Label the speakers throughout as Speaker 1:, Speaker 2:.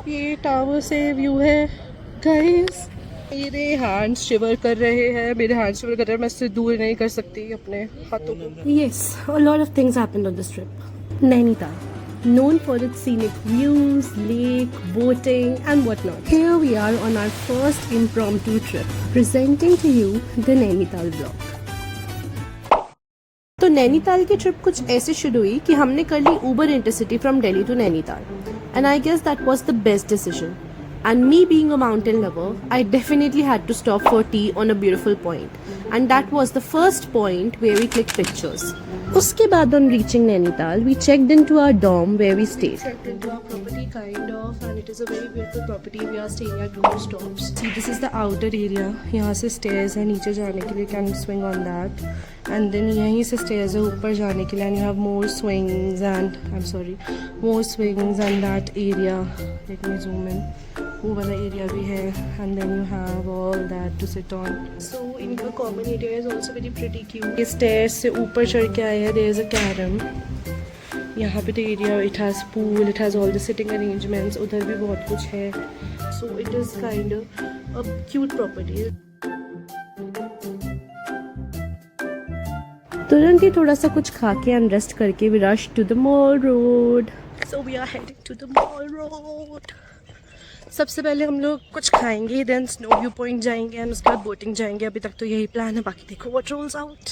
Speaker 1: ये टावर से व्यू है गाइस। मेरे हैंड्स शिवर कर रहे हैं, मेरे हैंड्स शिवर कर रहे हैं, मैं इससे दूर नहीं कर सकती अपने हाथों को। Yes, a lot of things happened on this trip. Nainital, known for its scenic views, lake, boating and whatnot. Here we are on our first impromptu trip, presenting to you the Nainital vlog. तो नैनीताल की trip कुछ ऐसे शुरू हुई कि हमने कर ली Uber intercity from Delhi to Nainital, and I guess that was the best decision. And me being a mountain lover, I definitely had to stop for tea on a beautiful point. And that was the first point where we clicked pictures. Uske baad on reaching Nainital, we checked into our dorm where we stayed. Checked into our property kind of, and it is a very beautiful property. We are staying at 2 stops. See, this is the outer area. यहाँ से stairs है नीचे जाने के लिए, can swing on that. And then यहीं से stairs है ऊपर जाने के लिए, and you have more swings and that area. Let me zoom in. वो वाला एरिया भी है, and then you have all that to sit on. So इनका common area is also very pretty cute. ये स्टेयर्स से ऊपर चढ़ के आए हैं. There is a carrom. यहाँ पे तो area, it has pool, it has all the sitting arrangements. उधर भी बहुत कुछ है. So it is kind of a cute property. तुरंत ही थोड़ा सा कुछ खा के एंड रेस्ट करके we rush to the Mall Road. So we are heading to the Mall Road. सबसे पहले हम लोग कुछ खाएंगे, देन स्नो व्यू पॉइंट जाएंगे एंड उसके बाद बोटिंग जाएंगे. अभी तक तो यही प्लान है, बाकी देखो व्हाट रोल्स आउट.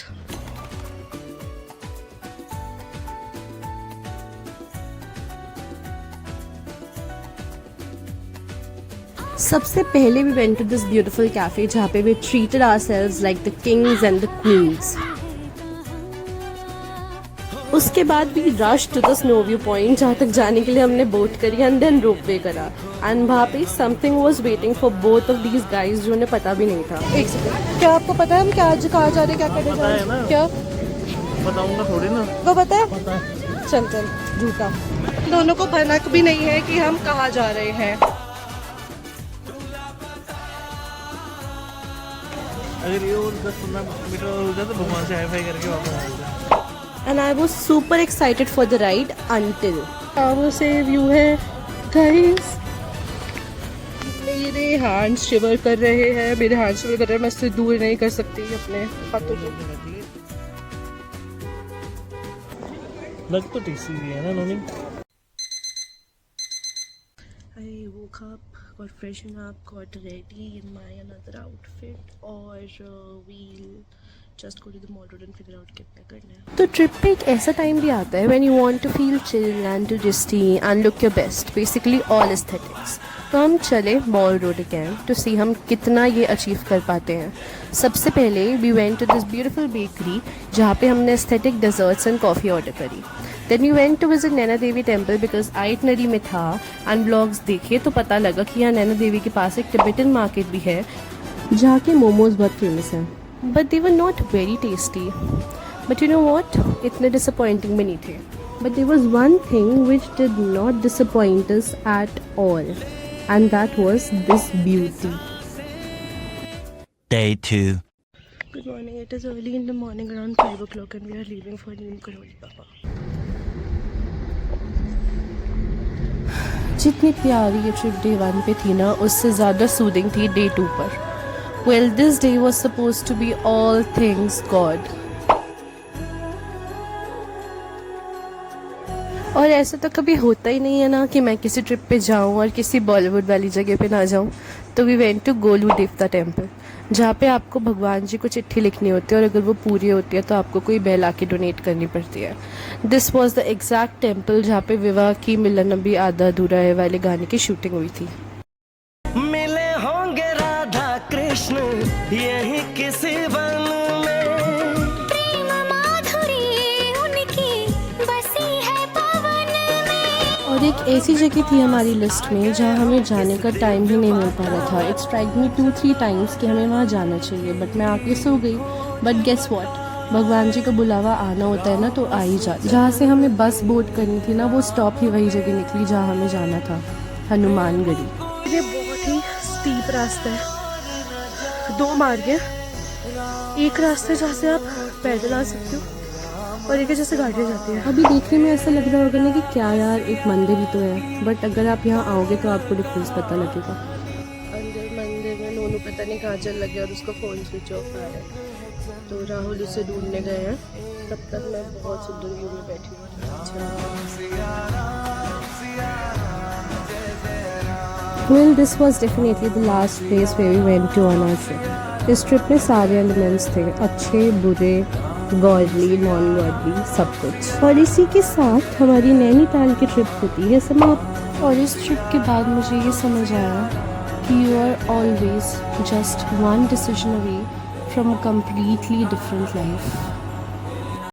Speaker 1: सबसे पहले we went to this beautiful cafe जहाँ पे we treated ourselves like the kings and the queens. उसके बाद भी rush to the snow view point जहाँ तक जाने के लिए हमने बोट करी एंड देन रोप वे करा. एंड वहाँ पे something was waiting for both of these guys जो उन्हें पता भी नहीं था. एक सेकंड, क्या आपको पता है हम क्या आज कहाँ जा रहे हैं, क्या करने जा रहे हैं? क्या
Speaker 2: बताऊंगा थोड़ी ना.
Speaker 1: वो पता है? चल झूठा. दोनों को भनक भी नहीं है कि हम कहाँ जा रहे हैं.
Speaker 2: अगर ये और 10-15 मीटर हो जाए तो भगवान से हाई फाई करके वापस आ जाए.
Speaker 1: And I was super excited for the ride until tower से व्यू है गाइस. मेरे हैंड्स शिवर कर रहे हैं, मेरे हैंड्स शिवर कर रहे हैं, मैं इससे दूर नहीं कर सकती अपने हाथों को.
Speaker 2: लग तो टीसी भी है ना नोनी.
Speaker 1: I woke up, got freshened up, got ready in my another outfit, और we'll just go to the mall road and figure out क्या करना है. तो ट्रिप पे एक ऐसा टाइम भी आता है when you want to feel chill and touristy and look your best, basically all aesthetics. तो हम चले mall road again to see हम कितना ये अचीव कर पाते हैं. सबसे पहले we went to this beautiful bakery जहाँ पे हमने aesthetic desserts and coffee order करी. Then we went to visit Naina Devi temple because itinerary में था एंड ब्लॉग्स देखे तो पता लगा कि यहाँ नैना देवी के पास एक टिबेटन मार्केट भी है जहाँ के मोमोज बहुत फेमस हैं. But they were not very tasty. But you know what? इतने disappointing भी नहीं थे. But there was one thing which did not disappoint us at all, and that was this beauty.
Speaker 3: Day 2.
Speaker 1: Good morning. It is early in the morning, around 5 o'clock, and we are leaving for Neem Karoli Baba. जितनी प्यारी ये trip day 1 पे थी ना, उससे ज़्यादा soothing थी day 2 पर. Well, this day was supposed to be all things God. और ऐसा तो कभी होता ही नहीं है ना कि मैं किसी ट्रिप पे जाऊं और किसी बॉलीवुड वाली जगह पे ना जाऊं. तो वी वेंट टू गोलू देवता टेम्पल जहाँ पे आपको भगवान जी को चिट्ठी लिखनी होती है और अगर वो पूरी होती है तो आपको कोई बैल आके डोनेट करनी पड़ती है. This was the exact temple जहाँ पे विवाह की मिलन अभी आधा अधूरा है वाले गाने की शूटिंग हुई थी.
Speaker 4: मिले होंगे राधा कृष्ण यही किसी वन में, प्रेम माधुरी उनकी बसी है पवन में.
Speaker 1: और एक ऐसी जगह थी हमारी लिस्ट में जहाँ हमें जाने का टाइम ही नहीं मिल पा रहा था. इट्स ट्राइड मी 2-3 टाइम्स कि हमें वहाँ जाना चाहिए, बट मैं आके सो गई. बट गेस व्हाट, भगवान जी का बुलावा आना होता है ना तो आ ही जाता. जहाँ से हमें बस बोट करनी थी ना, वो स्टॉप ही वही जगह निकली जहाँ हमें जाना था, हनुमानगढ़ी. ये बहुत ही स्टीप रास्ता है, 2 मार्ग है. एक रास्ता जहाँ से आप पैदल आ सकते हो और एक जैसे गाड़ियाँ जाती हैं।
Speaker 3: अभी देखने में ऐसा लग रहा होगा ना कि क्या यार एक मंदिर ही तो है, बट अगर आप यहाँ आओगे तो आपको डिफरेंस पता लगेगा।
Speaker 1: अंदर मंदिर में नोनू पता नहीं कहाँ चल लगे और उसका फ़ोन स्विच ऑफ आ रहा है, तो राहुल उसे ढूंढने गए हैं। तब तक मैं बहुत सुंदर व्यू में बैठी हूँ।
Speaker 3: Well, this was definitely the last place where we went to on our trip. इस ट्रिप में सारे एलिमेंट्स थे, अच्छे बुरे, गॉडली नॉन गॉडली सब कुछ। और इसी के साथ हमारी नैनीताल की ट्रिप होती है समाप्त। और इस ट्रिप के बाद मुझे ये समझ आया कि you are always just one decision away from a completely different life.